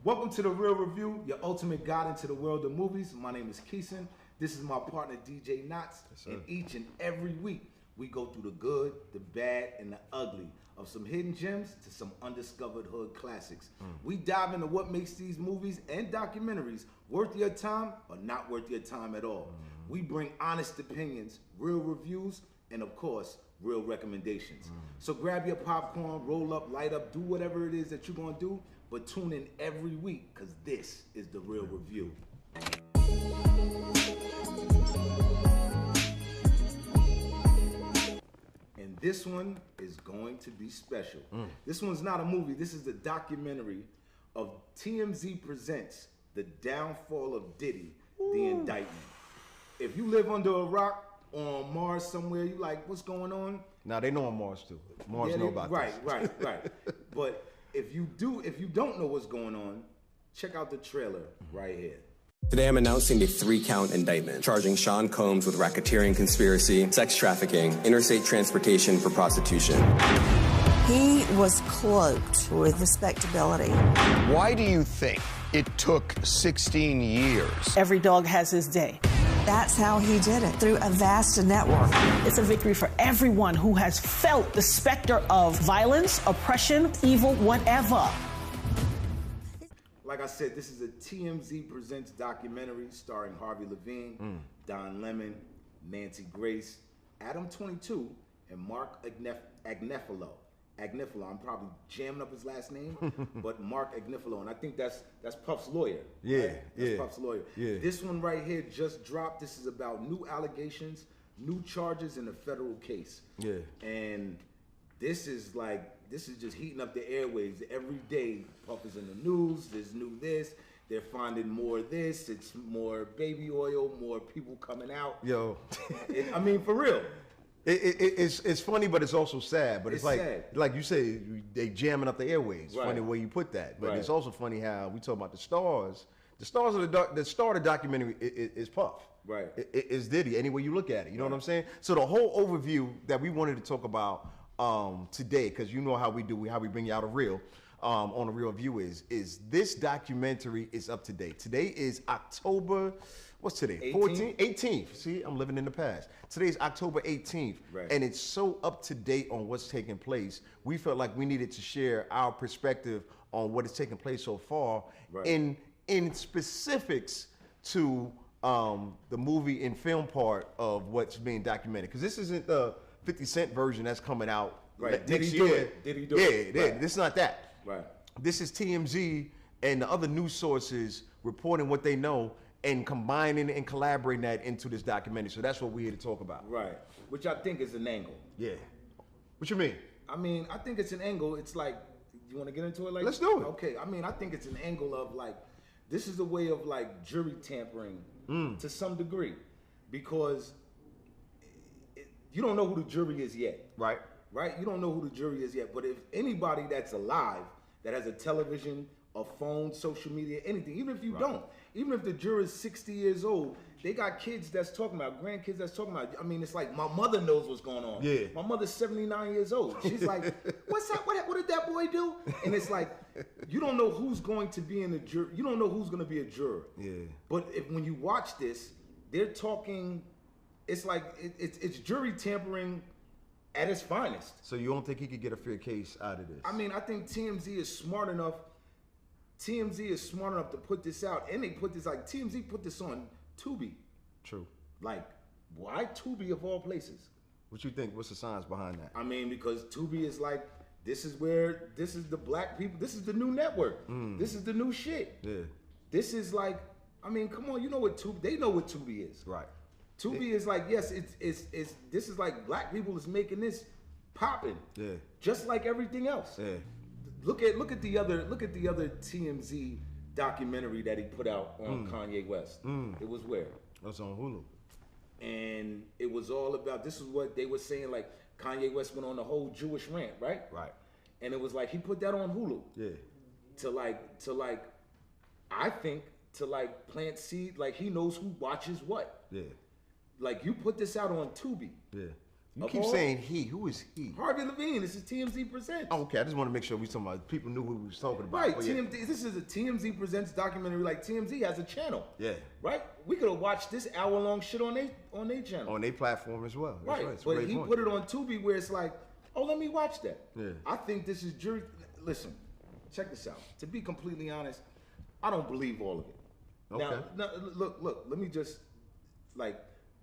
Welcome to The Real Review, your ultimate guide into the world of movies. My name is Keeson. This is my partner, DJ Knots. Yes, and each and every week, we go through the good, the bad, and the ugly of some hidden gems to some undiscovered hood classics. We dive into what makes these movies and documentaries worth your time or not worth your time at all. We bring honest opinions, real reviews, and of course, real recommendations. So grab your popcorn, roll up, light up, do whatever it is that you're gonna do, but tune in every week because this is The Real Review. And this one is going to be special. This one's not a movie, this is the documentary of TMZ presents The Downfall of Diddy, The Indictment. If you live under a rock on Mars somewhere, you like, what's going on? Now they know on Mars too. Mars know about this. Right. But if you don't know what's going on, check out the trailer right here. Today I'm announcing a 3-count indictment charging Sean Combs with racketeering conspiracy, sex trafficking, interstate transportation for prostitution. He was cloaked with respectability. Why do you think it took 16 years? Every dog has his day. That's how he did it, through a vast network. It's a victory for everyone who has felt the specter of violence, oppression, evil, whatever. Like I said, this is a TMZ Presents documentary starring Harvey Levine, Don Lemon, Nancy Grace, Adam 22, and Mark Agnifilo. I'm probably jamming up his last name, but Mark Agnifilo, and I think that's Puff's lawyer. Yeah, right? That's Puff's lawyer. Yeah. This one right here just dropped. This is about new allegations, new charges in a federal case. Yeah. And this is just heating up the airwaves. Every day, Puff is in the news. There's new this. They're finding more of this. It's more baby oil, more people coming out. Yo. I mean, for real. It's funny, but it's also sad. But it's like sad. Like you say, they jamming up the airways. Right. Funny way you put that. But Right. it's also funny how we talk about the stars. The stars of the star of the documentary is Puff. Right. It's Diddy. Any way you look at it, you know what I'm saying. So the whole overview that we wanted to talk about today, because you know how we bring you out a reel on a real view is this documentary is up to date. Today is October. What's today? 18th. See, I'm living in the past. Today's October 18th, Right. and it's so up to date on what's taking place. We felt like we needed to share our perspective on what is taking place so far, Right. in specifics to the movie and film part of what's being documented. Because this isn't the 50 Cent version that's coming out Right. next Did he year. do it? Did he do yeah, it? Yeah, Right. this is not that. Right. This is TMZ and the other news sources reporting what they know and combining and collaborating that into this documentary. So that's what we're here to talk about. Right. Which I think is an angle. Yeah. What you mean? I mean, I think it's an angle. It's like, you want to get into it? Like, Let's do it. Okay. I mean, I think it's an angle of like, this is a way of like jury tampering to some degree, because you don't know who the jury is yet. Right. Right? You don't know who the jury is yet. But if anybody that's alive, that has a television, a phone, social media, anything, even if you don't, even if the jury is 60 years old, they got kids that's talking about, grandkids that's talking about. I mean, it's like my mother knows what's going on. Yeah. My mother's 79 years old. She's like, what's that? What did that boy do? And it's like, you don't know who's going to be in the jury. You don't know who's going to be a juror. Yeah. But when you watch this, they're talking, it's like, it's jury tampering at its finest. So you don't think he could get a fair case out of this? I mean, I think TMZ is smart enough. TMZ is smart enough to put this out, and they put this, like, TMZ put this on Tubi. True. Like, why Tubi of all places? What you think? What's the science behind that? I mean, because Tubi is like, this is the black people, this is the new network. This is the new shit. Yeah. This is like, I mean, come on, you know what Tubi, they know what Tubi is. Right. Tubi is like, yes, it's this is like black people is making this popping. Yeah. Just like everything else. Yeah. Look at the other TMZ documentary that he put out on Kanye West. It was where? That's on Hulu. And it was all about, this is what they were saying, like Kanye West went on the whole Jewish rant, right? Right. And it was like he put that on Hulu. Yeah. To like I think to like plant seed, like he knows who watches what. Yeah. Like you put this out on Tubi. Yeah. You keep saying he. Who is he? Harvey Levine. This is TMZ Presents. Oh, okay, I just want to make sure we talking about people knew who we was talking about. Right, Oh, yeah. TMZ. This is a TMZ Presents documentary. Like TMZ has a channel. Yeah. Right. We could have watched this hour-long shit on their channel. On their platform as well. That's Right. It's a But great he point. put it on Tubi where it's like, oh, let me watch that. Yeah. I think this is jury. Listen, check this out. To be completely honest, I don't believe all of it. Okay. Now, look. Let me just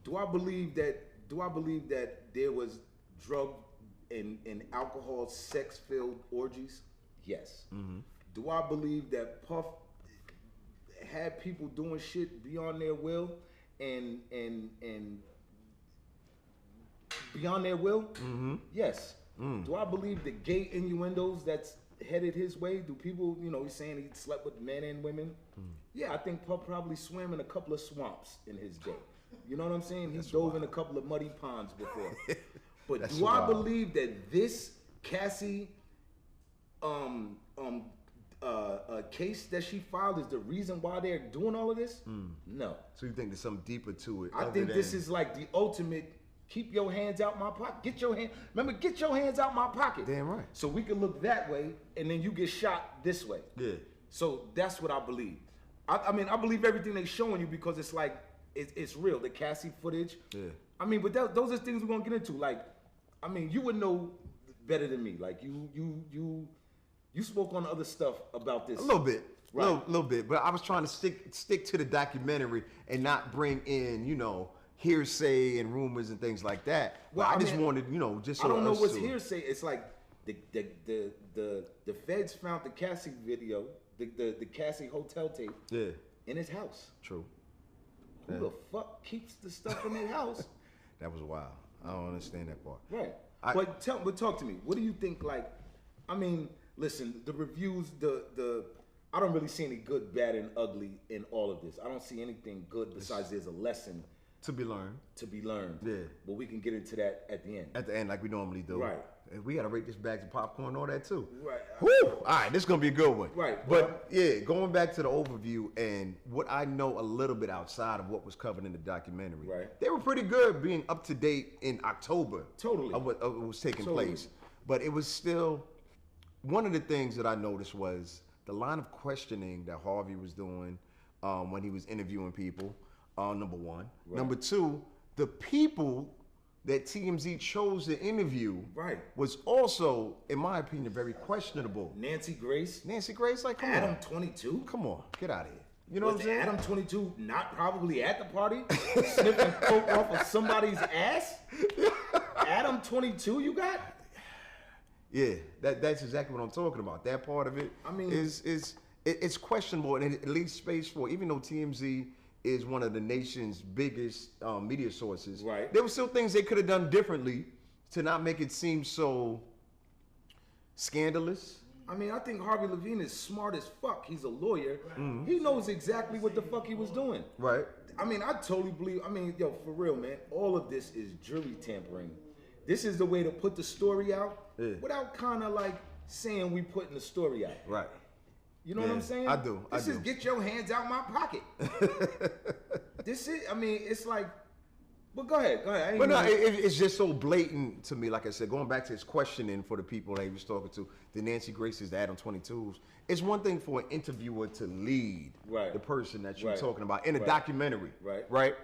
do I believe that there was drug and alcohol, sex-filled orgies? Yes. Mm-hmm. Do I believe that Puff had people doing shit beyond their will and beyond their will? Mm-hmm. Yes. Do I believe the gay innuendos that's headed his way? Do people, he's saying he slept with men and women? Yeah, I think Puff probably swam in a couple of swamps in his day. You know what I'm saying? He dove in a couple of muddy ponds before. But do I believe that this Cassie case that she filed is the reason why they're doing all of this? No. So you think there's something deeper to it? I think this is like the ultimate. Keep your hands out my pocket. Get your hands out my pocket. Damn right. So we can look that way, and then you get shot this way. Yeah. So that's what I believe. I mean, I believe everything they showing you because it's like it's real. The Cassie footage. Yeah. I mean, but those are things we're gonna get into. Like, I mean, you would know better than me. Like you spoke on other stuff about this. A little bit. Right. Little bit. But I was trying to stick to the documentary and not bring in, hearsay and rumors and things like that. Well, I just wanted, just so I don't know us what's to- hearsay. It's like the feds found the Cassie video, the Cassie hotel tape, Yeah. in his house. True. Who the fuck keeps the stuff in their house? That was wild. I don't understand that part. Right. I- But talk to me. What do you think? Like, I mean, listen, the reviews, I don't really see any good, bad, and ugly in all of this. I don't see anything good besides there's a lesson To be learned. to be learned. Yeah. But we can get into that at the end. At the end, like we normally do. Right. And we got to rate this bag of popcorn and all that too. Right. Woo! All right, this is going to be a good one. Right. But yeah, going back to the overview and what I know a little bit outside of what was covered in the documentary. Right. They were pretty good being up to date in October. Totally. Of what was taking Totally. place. But it was still, one of the things that I noticed was the line of questioning that Harvey was doing when he was interviewing people, number one. Right. Number two, the people that TMZ chose to interview Right. was also, in my opinion, very questionable. Nancy Grace, Nancy Grace, like, come Adam on. 22. Come on, get out of here. You know Was what I'm saying? Adam 22 not probably at the party, sniffing coke off of somebody's ass? Adam 22, you got? Yeah, that's exactly what I'm talking about. That part of it, I mean- it's questionable, and it leaves space for, even though TMZ is one of the nation's biggest media sources, Right. there were still things they could have done differently to not make it seem so scandalous. I mean, I think Harvey Levine is smart as fuck. He's a lawyer. He knows exactly what the fuck he was doing. Right. I mean, I totally believe. I mean, yo, for real, man. All of this is jury tampering. This is the way to put the story out without kind of like saying we putting the story out. Right. You know what I'm Yeah, saying? I do. This is get your hands out my pocket. This is. I mean, it's like. But go ahead. I ain't But no, even- it's just so blatant to me. Like I said, going back to his questioning for the people that he was talking to, the Nancy Graces, the Adam 22s. It's one thing for an interviewer to lead Right. the person that you're Right. talking about in a Right. documentary, Right. Right.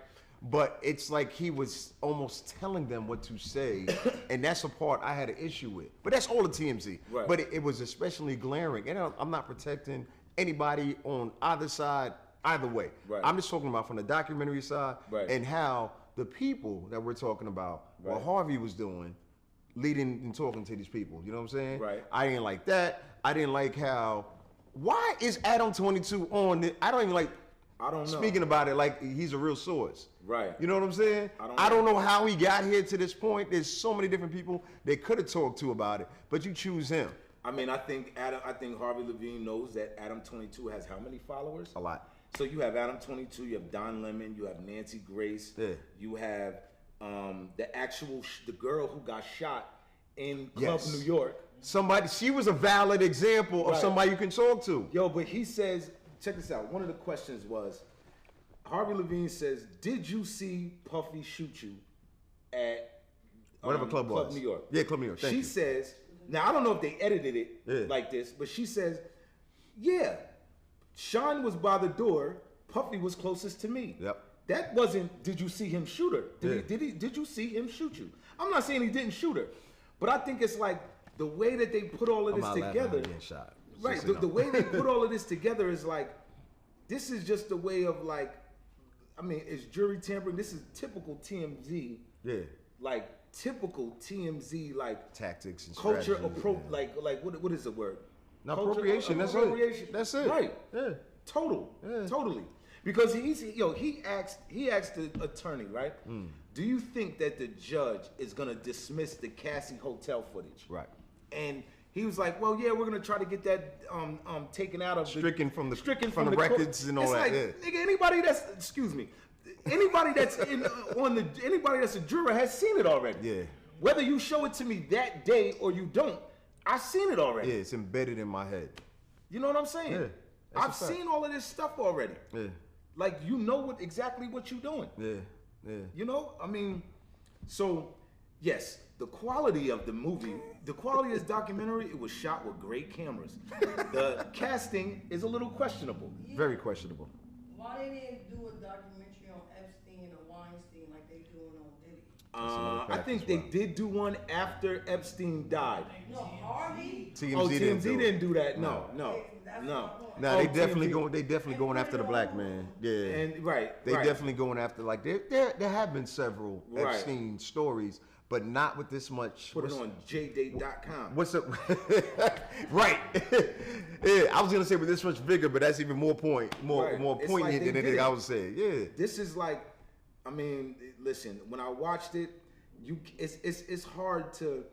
But it's like he was almost telling them what to say, and that's a part I had an issue with. But that's all the TMZ. Right. But it was especially glaring, and I'm not protecting anybody on either side, either way. Right. I'm just talking about from the documentary side Right. and how the people that we're talking about, what Right. Harvey was doing, leading and talking to these people. You know what I'm saying? Right. I didn't like that. I didn't like how. Why is Adam 22 on it? I don't even like. I don't know. Speaking about it like he's a real source. Right. You know what I'm saying? I don't know how he got here to this point. There's so many different people they could have talked to about it, but you choose him. I mean, I think Harvey Levine knows that Adam 22 has how many followers? A lot. So you have Adam 22, you have Don Lemon, you have Nancy Grace, Yeah. you have the actual the girl who got shot in Club Yes. New York. She was a valid example of Right. somebody you can talk to. Yo, but he says, check this out. One of the questions was, Harvey Levine says, "Did you see Puffy shoot you at Whatever club was. Club New York. Yeah, Club New York. Thank She you. says, now I don't know if they edited it like this, but she says, yeah, Sean was by the door, Puffy was closest to me. Yep. That wasn't, did you see him shoot her? Did you see him shoot you? I'm not saying he didn't shoot her, but I think it's like the way that they put all of this together. Shot. Right, the way they put all of this together is like, this is just a way of like, I mean, it's jury tampering. This is typical TMZ. Yeah. Like typical TMZ, like tactics and culture strategies, like what is the word? No, Culture, appropriation. That's it. That's it. Right. Yeah. Totally. Because he asked the attorney, right? Do you think that the judge is gonna dismiss the Cassie hotel footage? Right. And he was like, well, yeah, we're gonna try to get that taken out of stricken from the court. records and all it's that. Like, nigga, anybody that's anybody that's anybody that's a juror has seen it already. Yeah. Whether you show it to me that day or you don't, I've seen it already. Yeah, it's embedded in my head. You know what I'm saying? Yeah. I've seen all of this stuff already. Yeah. Like you know exactly what you're doing. Yeah. You know, I mean, so yes, the quality of the movie, the quality of this documentary, it was shot with great cameras. The casting is a little questionable. Very questionable. Why they didn't do a documentary on Epstein or Weinstein like they doing on Diddy? I think they did do one after Epstein died. No, Harvey. TMZ didn't do that. No. Nah, they definitely going after the black man. Yeah, and they definitely going after, like there have been several Epstein stories, but not with this much. Put it on jdate.com. What's up? Right. Yeah, I was gonna say with this much bigger, but that's even more poignant like than anything I was saying. Yeah. This is like, I mean, listen. When I watched it, it's hard to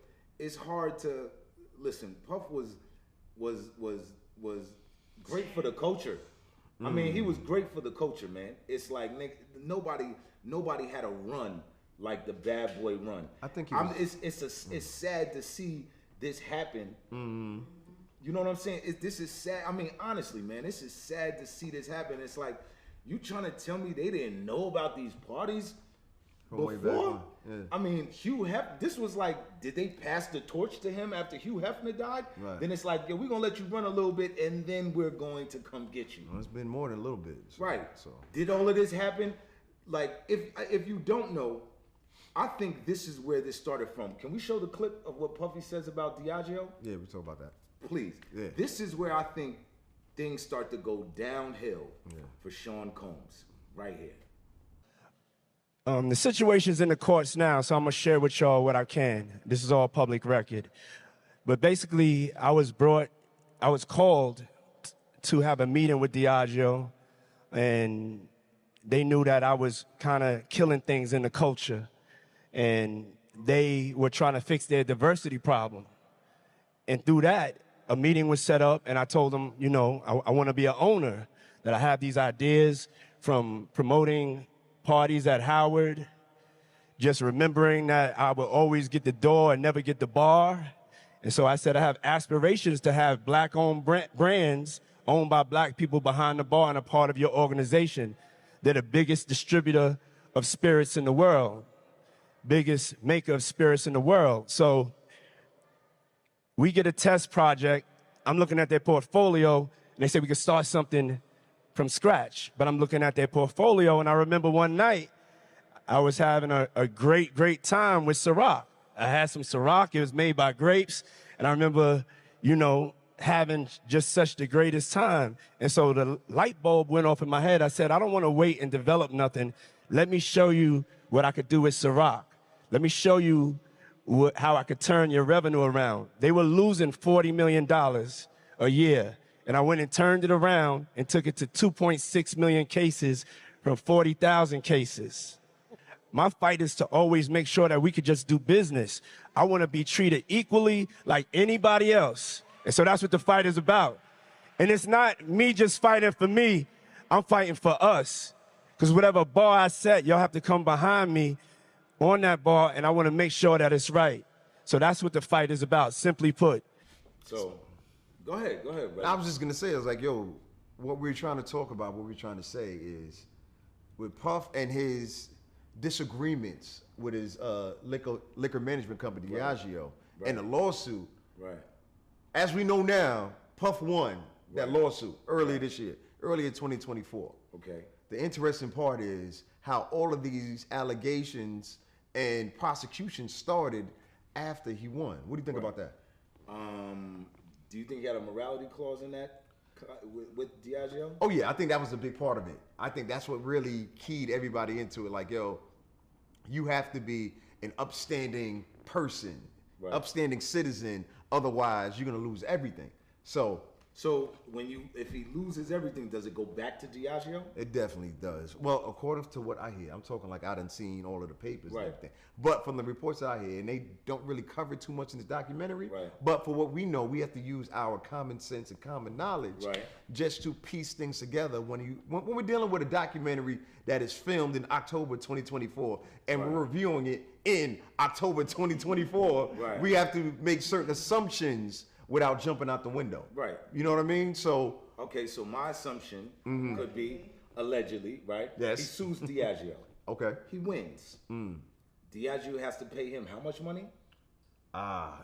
listen. Puff was great for the culture. I mean, he was great for the culture, man. It's like nobody had a run like the Bad Boy run. I think it's sad to see this happen. Mm-hmm. You know what I'm saying? This is sad. I mean, honestly, man, this is sad to see this happen. It's like you trying to tell me they didn't know about these parties before? Yeah. I mean, Hugh Hefner, this was like, did they pass the torch to him after Hugh Hefner died? Right. Then it's like, yeah, we're going to let you run a little bit and then we're going to come get you. Well, it's been more than a little bit. Right. So did all of this happen? Like, if you don't know, I think this is where this started from. Can we show the clip of what Puffy says about Diageo? Yeah, we talk about that. Please. Yeah. This is where I think things start to go downhill for Sean Combs, right here. The situation's in the courts now, so I'm gonna share with y'all what I can. This is all public record. But basically, I was called to have a meeting with Diageo, and they knew that I was kind of killing things in the culture, and they were trying to fix their diversity problem. And through that, a meeting was set up, and I told them, you know, I want to be an owner, that I have these ideas from promoting parties at Howard, just remembering that I would always get the door and never get the bar. And so I said I have aspirations to have black-owned brands owned by black people behind the bar and a part of your organization. They're the biggest distributor of spirits in the world, biggest maker of spirits in the world. So we get a test project. I'm looking at their portfolio, and they say we could start something from scratch. But I'm looking at their portfolio, and I remember one night I was having a great time with Ciroc. I had some Ciroc. It was made by grapes, and I remember, you know, having just such the greatest time. And so the light bulb went off in my head. I said, I don't want to wait and develop nothing. Let me show you what I could do with Ciroc. Let me show you how I could turn your revenue around. They were losing $40 million a year. And I went and turned it around and took it to 2.6 million cases from 40,000 cases. My fight is to always make sure that we could just do business. I want to be treated equally like anybody else. And so that's what the fight is about. And it's not me just fighting for me. I'm fighting for us. Because whatever bar I set, y'all have to come behind me on that bar, and I want to make sure that it's right. So that's what the fight is about, simply put. So, go ahead, brother. I was just going to say, I was like, yo, what we're trying to talk about, what we're trying to say is, with Puff and his disagreements with his liquor management company, Diageo, Right. and the lawsuit. Right. As we know now, Puff won that Right. lawsuit earlier this year, earlier 2024. Okay. The interesting part is how all of these allegations and prosecutions started after he won. What do you think about that? Do you think he had a morality clause in that with Diageo? Oh yeah, I think that was a big part of it. I think that's what really keyed everybody into it. Like, yo, you have to be an upstanding person, Right. upstanding citizen. Otherwise, you're gonna lose everything. So So if he loses everything, does it go back to Diageo? it definitely does. Well, according to what I hear, I'm talking like I done seen all of the papers Right. and everything. But from the reports that I hear, and they don't really cover too much in this documentary. Right. But for what we know, we have to use our common sense and common knowledge Right. just to piece things together. When we're dealing with a documentary that is filmed in October 2024 and we're reviewing it in October 2024, Right. we have to make certain assumptions without jumping out the window. Right. You know what I mean? So Okay, so my assumption could be allegedly, right? Yes. He sues Diageo. okay. He wins. Diageo has to pay him how much money?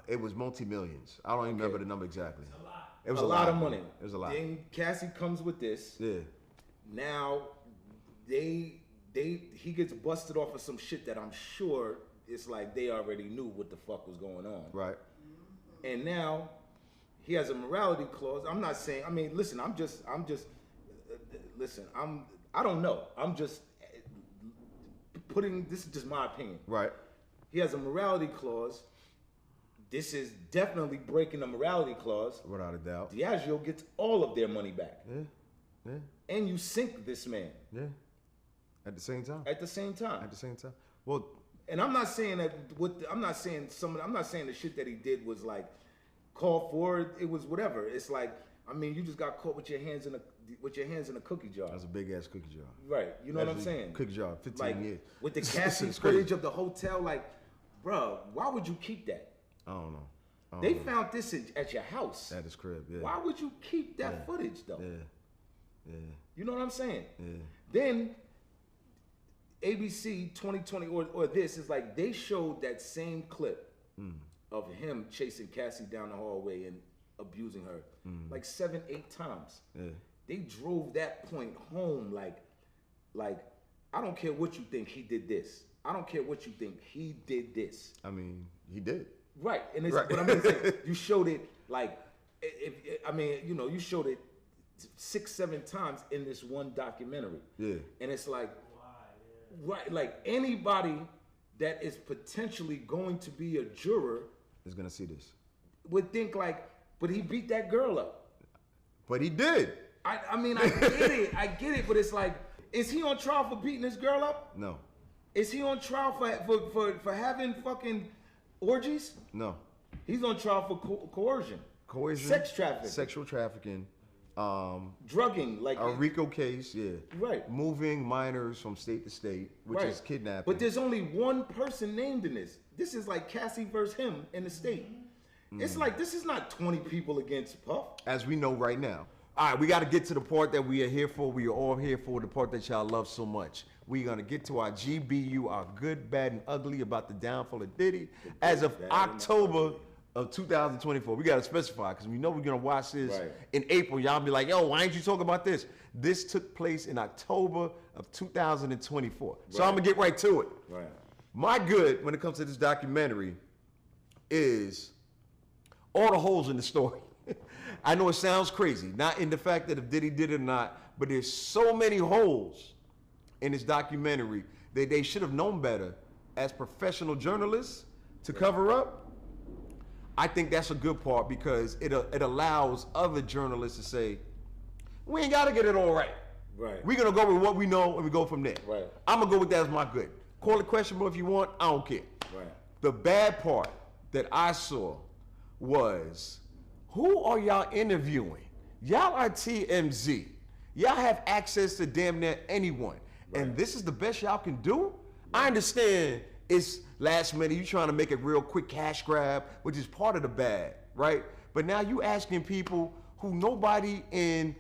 It was multi-millions. I don't even remember the number exactly. It was a lot of money. It was a lot. Then Cassie comes with this. Yeah. Now he gets busted off of some shit that I'm sure it's like they already knew what the fuck was going on. Right. And now he has a morality clause. I'm not saying. I mean, listen. Listen. I don't know. I'm just putting. This is just my opinion. Right. He has a morality clause. This is definitely breaking the morality clause. Without a doubt. Diageo gets all of their money back. Yeah. Yeah. And you sink this man Yeah. At the same time. at the same time. At the same time. Well, And I'm not saying that. I'm not saying the shit that he did was like called for. It was whatever. It's like, I mean, you just got caught with your hands in a cookie jar. that's a big ass cookie jar. Right. You know what I'm Actually, saying? Cookie jar, 15 Like years. with the It's casting crazy. footage of the hotel. Like, bro, why would you keep that? I don't know. They found this at your house. At his crib, yeah. Why would you keep that footage though? Yeah. Yeah. You know what I'm saying? Yeah. Then ABC 2020 or this is like they showed that same clip of him chasing Cassie down the hallway and abusing her like 7-8 times. Yeah. They drove that point home like I don't care what you think, he did this. I don't care what you think, he did this. I mean, he did. Right, and it's Right. but I mean, it's like, you showed it like, you showed it 6-7 times in this one documentary. Yeah. And it's like, right, like anybody that is potentially going to be a juror Is gonna see this. would think like, but he beat that girl up. But he did. I mean, I get it, but it's like, is he on trial for beating this girl up? No. Is he on trial for having fucking orgies? No. He's on trial for coercion. Coercion. Sex trafficking. Sexual trafficking. Drugging, like A RICO case, yeah. Right. Moving minors from state to state, which right. is kidnapping. But there's only one person named in this. This is like Cassie versus him in the state. It's like, this is not 20 people against Puff. As we know right now. All right, we got to get to the part that we are here for. We are all here for the part that y'all love so much. We're going to get to our GBU, our good, bad, and ugly about the downfall of Diddy. As of October of 2024. We got to specify because we know we're going to watch this in April. Y'all be like, yo, why ain't you talk about this? This took place in October of 2024. So I'm going to get right to it. Right. My good, when it comes to this documentary, is all the holes in the story. I know it sounds crazy, not in the fact that if Diddy did it or not, but there's so many holes in this documentary that they should have known better as professional journalists to cover up. I think that's a good part because it allows other journalists to say, we ain't got to get it all right. Right. We're going to go with what we know and we go from there. Right. I'm going to go with that as my good. Call it questionable if you want, I don't care. Right. The bad part that I saw was, who are y'all interviewing? Y'all are TMZ. Y'all have access to damn near anyone. Right. And this is the best y'all can do? Right. I understand it's last minute, you trying to make a real quick cash grab, which is part of the bad, right? But now you asking people who nobody in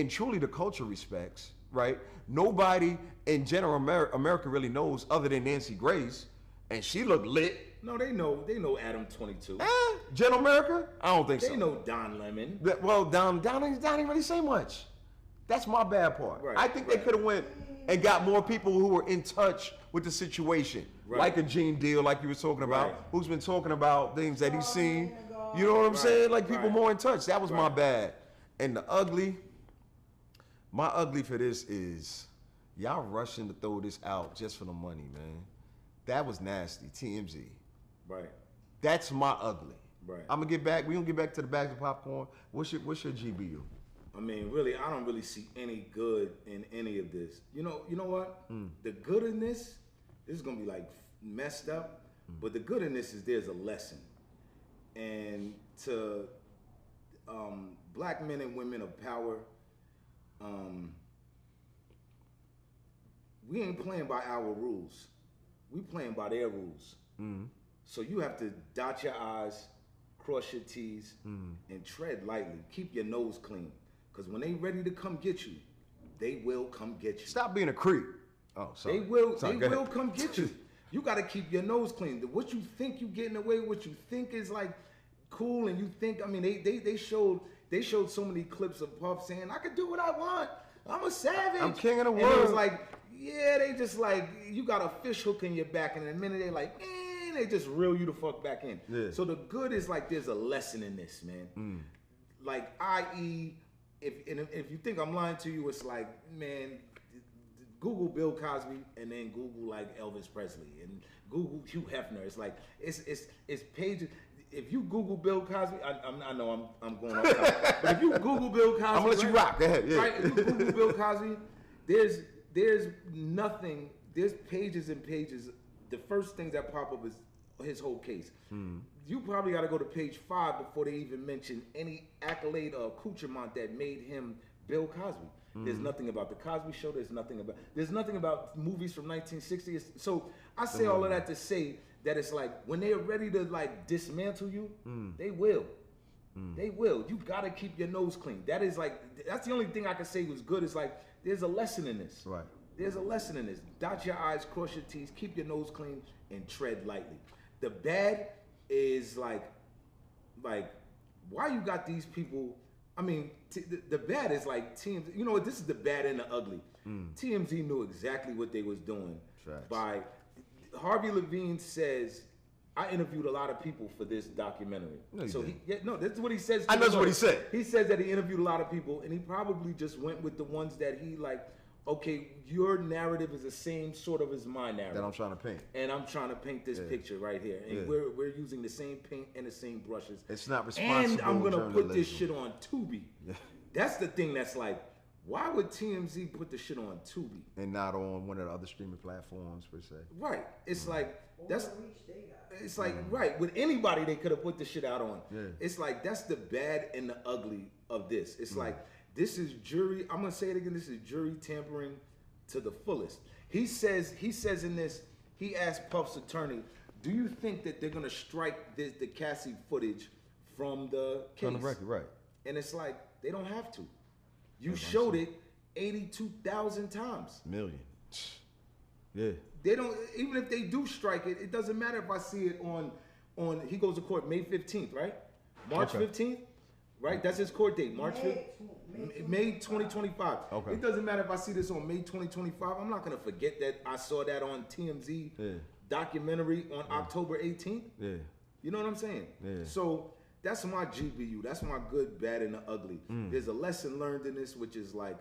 truly the culture respects, right? nobody in general America really knows other than Nancy Grace, and she looked lit. No, they know Adam 22. General America? I don't think so. They know Don Lemon. Well, Don didn't really say much. That's my bad part. Right, I think they could have went and got more people who were in touch with the situation, like a Gene Deal, like you were talking about, who's been talking about things that he's seen. You know what I'm saying? Like people more in touch. That was my bad. And the ugly, my ugly for this is y'all rushing to throw this out just for the money, man. That was nasty. TMZ. Right. That's my ugly. Right. I'm gonna get back. We gonna get back to the bags of popcorn. What's your GBU? I mean, really, I don't really see any good in any of this. You know what? The good in this is gonna be like messed up, but the good in this is there's a lesson. And to black men and women of power, we ain't playing by our rules. We playing by their rules. So you have to dot your I's, cross your T's, and tread lightly. Keep your nose clean. Because when they ready to come get you, they will come get you. Stop being a creep. Oh, sorry. They will come get you. You got to keep your nose clean. What you think you getting away with, what you think is like cool, and you think, I mean, they showed so many clips of Puff saying, I can do what I want. I'm a savage. I'm king of the world. And it was like, yeah, they just like, you got a fish hook in your back, and in a minute they like, they just reel you the fuck back in. Yeah. So the good is like, there's a lesson in this, man. Like, i.e., if you think I'm lying to you, it's like, man, Google Bill Cosby and then Google like Elvis Presley and Google Hugh Hefner. It's like it's pages. If you Google Bill Cosby, I know I'm going off topic, but if you Google Bill Cosby, I'm gonna let you rock. Go ahead. Yeah. Right, if you Google Bill Cosby, there's nothing. There's pages and pages. The first things that pop up is his whole case. You probably got to go to page 5 before they even mention any accolade or accoutrement that made him Bill Cosby. There's nothing about the Cosby Show. There's nothing about movies from 1960. So I say all of that to say that it's like when they're ready to like dismantle you, they will. They will. You got to keep your nose clean. That's the only thing I can say was good. Is like there's a lesson in this. Right. There's a lesson in this. Dot your I's, cross your T's, keep your nose clean, and tread lightly. The bad is like, why you got these people? I mean, the bad is like TMZ. You know what? This is the bad and the ugly. TMZ knew exactly what they was doing. Facts. By Harvey Levine says, I interviewed a lot of people for this documentary. No, so that's what he says. I know that's what he said. He says that he interviewed a lot of people, and he probably just went with the ones that he like. Okay, your narrative is the same sort of as my narrative That I'm trying to paint. and I'm trying to paint this picture right here, and we're using the same paint and the same brushes. It's not responsible. And I'm gonna put this journalism. shit on Tubi. That's the thing. That's like, why would TMZ put the shit on Tubi and not on one of the other streaming platforms per se? Right. It's like that's. It's like right with anybody they could have put the shit out on. Yeah. It's like that's the bad and the ugly of this. It's like this is jury. I'm gonna say it again. This is jury tampering to the fullest. He says in this. He asked Puff's attorney, "Do you think that they're gonna strike the Cassie footage from the case?" On the record, right? And it's like they don't have to. You showed it 82,000 times. Million. Yeah. They don't. Even if they do strike it, it doesn't matter if I see it on. He goes to court May 15th, right? March 15th, right? That's his court date. May 2025. Okay. It doesn't matter if I see this on May 2025. I'm not gonna forget that I saw that on TMZ documentary on October 18th. Yeah. You know what I'm saying? Yeah. So that's my GBU. That's my good, bad, and the ugly. There's a lesson learned in this, which is like,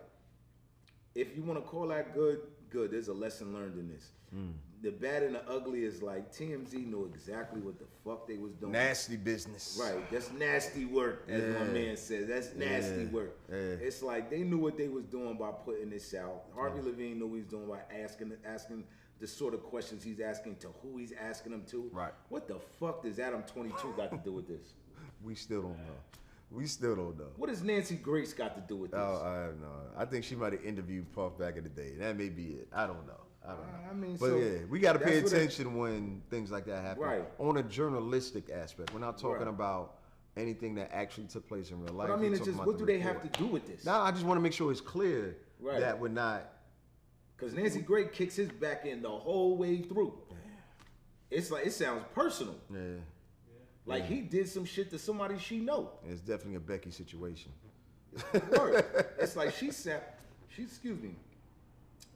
if you want to call that good. There's a lesson learned in this. The bad and the ugly is like TMZ knew exactly what the fuck they was doing. Nasty business. Right. That's nasty work, as my man says. That's nasty work. Yeah. It's like they knew what they was doing by putting this out. Harvey Levine knew what he was doing by asking the sort of questions he's asking to who he's asking them to. Right. What the fuck does Adam 22 got to do with this? We still don't know. We still don't know. What does Nancy Grace got to do with this? Oh, I have no. I think she might have interviewed Puff back in the day. That may be it. I don't know. I mean, but so yeah, we got to pay that's what attention when things like that happen. Right. On a journalistic aspect, we're not talking about anything that actually took place in real life. But I mean, it's just what do they have to do with this? Now, I just want to make sure it's clear Right. that we're not Because Nancy Gray kicks his back in the whole way through. It's like, it sounds personal. Yeah. Like he did some shit to somebody she know. It's definitely a Becky situation. Word. It's like excuse me.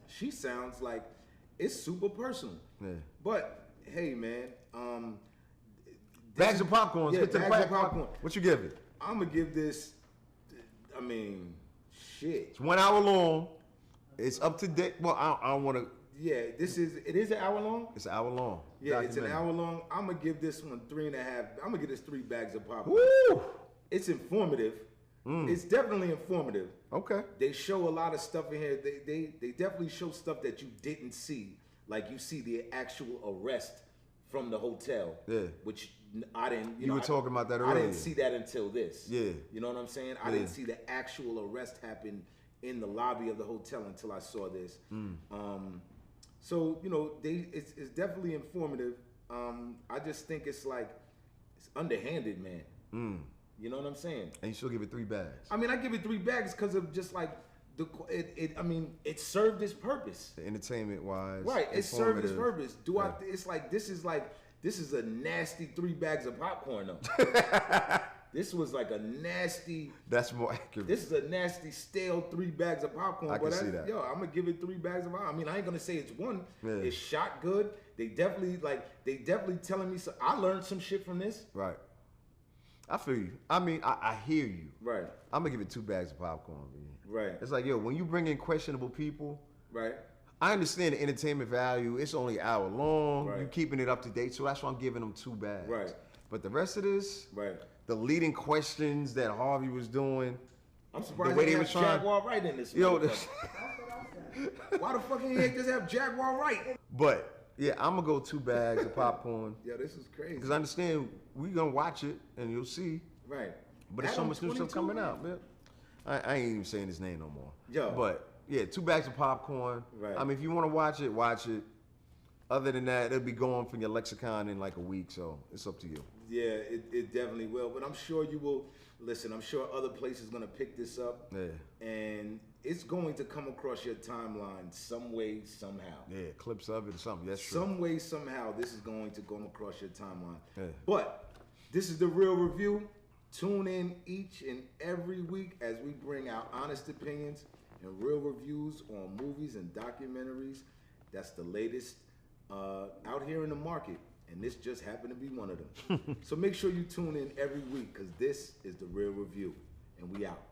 She sounds like it's super personal. Yeah. But hey, man, bags of popcorn. Yeah, Let's get to the bags of popcorn. popcorn. What you give it? I'm gonna give this. I mean, shit. It's 1 hour long. It's up to date. Well, I don't want to. Yeah, it is an hour long. It's an hour long. Yeah, it's an Documentary. hour long. I'm gonna give this one 3.5. I'm gonna give this 3 bags of popcorn. Woo! It's informative. It's definitely informative. Okay. They show a lot of stuff in here. They definitely show stuff that you didn't see. Like you see the actual arrest from the hotel. Yeah. Which I didn't. You were talking about that I earlier. didn't see that until this. Yeah. You know what I'm saying? I Yeah. didn't see the actual arrest happen in the lobby of the hotel until I saw this. So you know, it's definitely informative. I just think it's like it's underhanded, man. You know what I'm saying? And you still give it 3 bags. I mean, I give it 3 bags because of just like I mean, it served its purpose. Entertainment wise. Right, it served its informative. purpose. It's like this is a nasty 3 bags of popcorn though. This was like a nasty. That's more accurate. This is a nasty stale 3 bags of popcorn. I can see that. Yo, I'm gonna give it 3 bags of popcorn. I mean, I ain't gonna say it's one. Yeah. It's shot good. They definitely telling me. So I learned some shit from this. Right. I feel you. I mean, I hear you. Right. I'm gonna give it 2 bags of popcorn, man. Right. It's like, yo, when you bring in questionable people, Right. I understand the entertainment value. It's only an hour long. Right. You keeping it up to date, so that's why I'm giving them 2 bags. Right. But the rest of this, Right. the leading questions that Harvey was doing, I'm surprised the way they they have was trying. Jaguar Wright in this. Yo, motherfucker. Why the fuck ain't they just have Jaguar Wright? but yeah, I'm gonna go 2 bags of popcorn Yo, this is crazy. because I understand we gonna watch it and you'll see. Right. But there's so Adam much new stuff 22, coming man. out, man. I ain't even saying his name no more. Yo. But yeah, 2 bags of popcorn. Right. I mean, if you want to watch it, watch it. Other than that, it'll be going from your lexicon in like a week, so it's up to you. Yeah, it definitely will. But I'm sure you will. Listen, I'm sure other places gonna pick this up. Yeah. And it's going to come across your timeline some way, somehow. Yeah, clips of it or something. That's true. Some way, somehow, this is going to come across your timeline. Yeah. But this is The Real Review. Tune in each and every week as we bring out honest opinions and real reviews on movies and documentaries. That's the latest out here in the market. And this just happened to be one of them. So make sure you tune in every week because this is The Real Review. And we out.